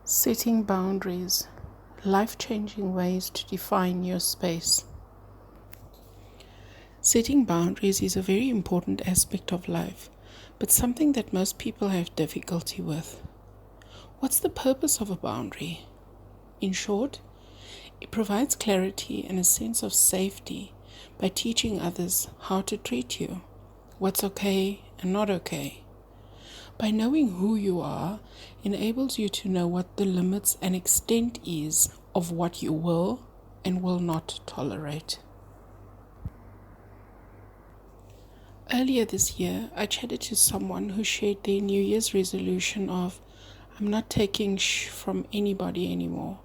Setting boundaries, life-changing ways to define your space. Setting boundaries is a very important aspect of life, but something that most people have difficulty with. What's the purpose of a boundary? In short, it provides clarity and a sense of safety by teaching others how to treat you, what's okay and not okay. By knowing who you are, enables you to know what the limits and extent is of what you will and will not tolerate. Earlier this year, I chatted to someone who shared their New Year's resolution of, I'm not taking from anybody anymore.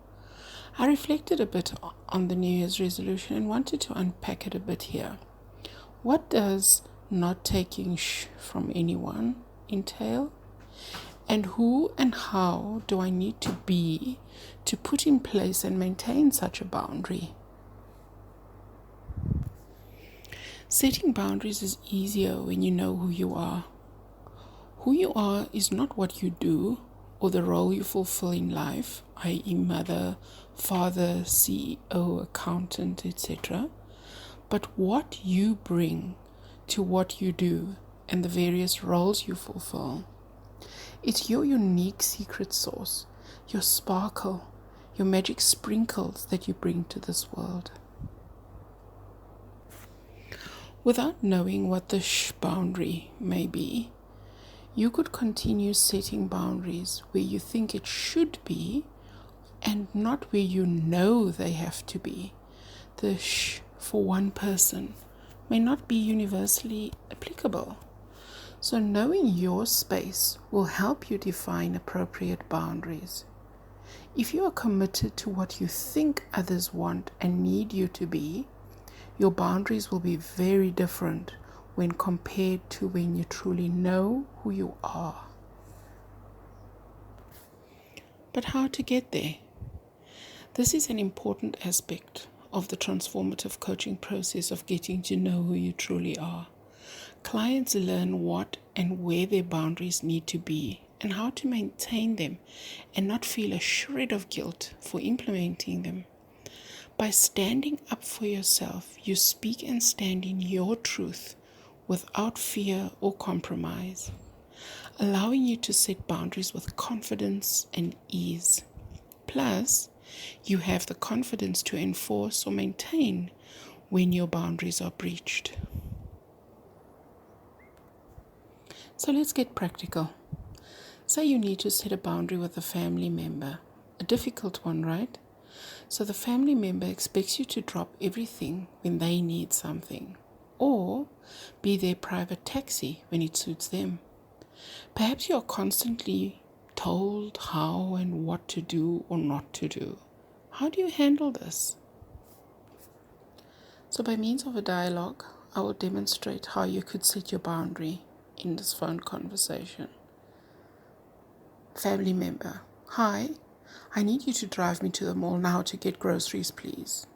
I reflected a bit on the New Year's resolution and wanted to unpack it a bit here. What does not taking from anyone entail? And who and how do I need to be to put in place and maintain such a boundary? Setting boundaries is easier when you know who you are. Who you are is not what you do or the role you fulfill in life, i.e. mother, father, CEO, accountant, etc., but what you bring to what you do and the various roles you fulfill. It's your unique secret sauce, your sparkle, your magic sprinkles that you bring to this world. Without knowing what the boundary may be, you could continue setting boundaries where you think it should be and not where you know they have to be. The for one person may not be universally applicable. So knowing your space will help you define appropriate boundaries. If you are committed to what you think others want and need you to be, your boundaries will be very different when compared to when you truly know who you are. But how to get there? This is an important aspect of the transformative coaching process of getting to know who you truly are. Clients learn what and where their boundaries need to be and how to maintain them and not feel a shred of guilt for implementing them. By standing up for yourself, you speak and stand in your truth without fear or compromise, allowing you to set boundaries with confidence and ease. Plus, you have the confidence to enforce or maintain when your boundaries are breached. So let's get practical. Say you need to set a boundary with a family member. A difficult one, right? So the family member expects you to drop everything when they need something, or be their private taxi when it suits them. Perhaps you are constantly told how and what to do or not to do. How do you handle this? So by means of a dialogue, I will demonstrate how you could set your boundary in this phone conversation. Family member: hi, I need you to drive me to the mall now to get groceries, please.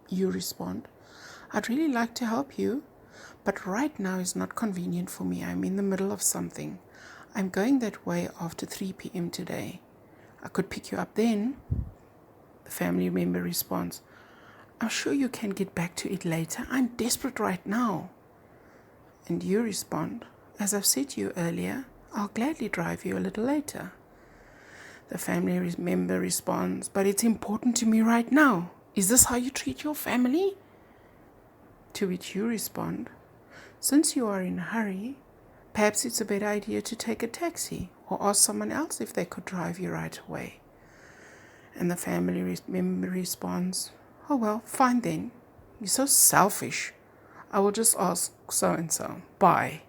You respond: I'd really like to help you, but right now is not convenient for me. I'm in the middle of something. I'm going that way after 3 p.m. today. I could pick you up then. The family member responds: I'm sure you can get back to it later. I'm desperate right now. And you respond: as I've said to you earlier, I'll gladly drive you a little later. The family member responds: but it's important to me right now. Is this how you treat your family? To which you respond: since you are in a hurry, perhaps it's a better idea to take a taxi or ask someone else if they could drive you right away. And the family member responds: oh well, fine then. You're so selfish. I will just ask so-and-so. Bye.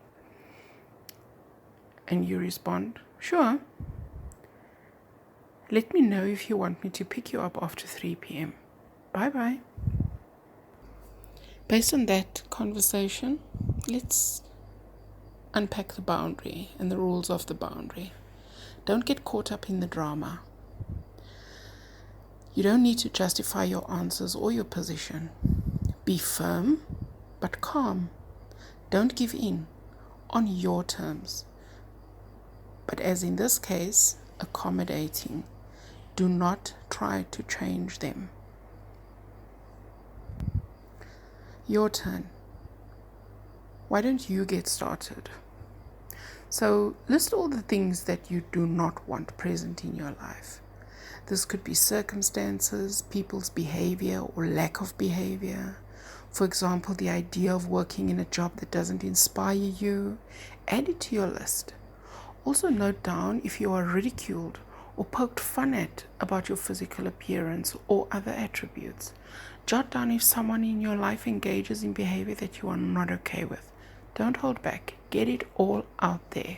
And you respond: sure. Let me know if you want me to pick you up after 3 p.m. Bye-bye. Based on that conversation, let's unpack the boundary and the rules of the boundary. Don't get caught up in the drama. You don't need to justify your answers or your position. Be firm, but calm. Don't give in on your terms. But as in this case, accommodating. Do not try to change them. Your turn. Why don't you get started? So list all the things that you do not want present in your life. This could be circumstances, people's behavior or lack of behavior. For example, the idea of working in a job that doesn't inspire you. Add it to your list. Also note down if you are ridiculed or poked fun at about your physical appearance or other attributes. Jot down if someone in your life engages in behavior that you are not okay with. Don't hold back. Get it all out there.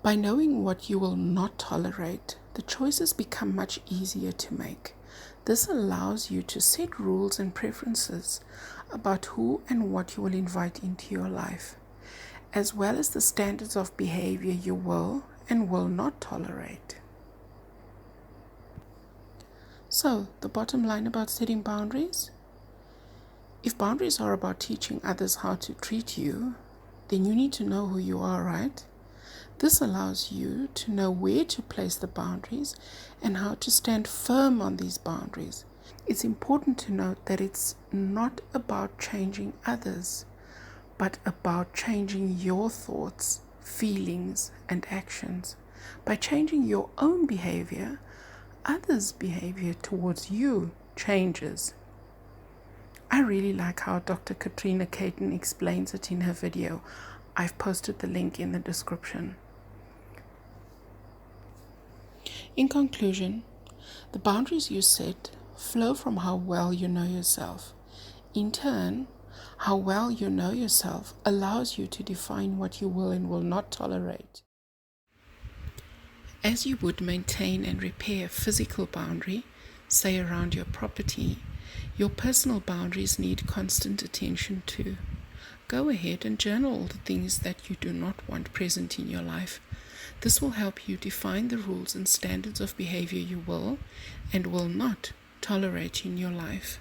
By knowing what you will not tolerate, the choices become much easier to make. This allows you to set rules and preferences about who and what you will invite into your life, as well as the standards of behavior you will and will not tolerate. So, the bottom line about setting boundaries? If boundaries are about teaching others how to treat you, then you need to know who you are, right? This allows you to know where to place the boundaries and how to stand firm on these boundaries. It's important to note that it's not about changing others, but about changing your thoughts, feelings, and actions. By changing your own behavior, others' behavior towards you changes. I really like how Dr. Katrina Caton explains it in her video. I've posted the link in the description. In conclusion, the boundaries you set flow from how well you know yourself. In turn, how well you know yourself allows you to define what you will and will not tolerate. As you would maintain and repair a physical boundary, say around your property, your personal boundaries need constant attention too. Go ahead and journal all the things that you do not want present in your life. This will help you define the rules and standards of behavior you will and will not tolerate in your life.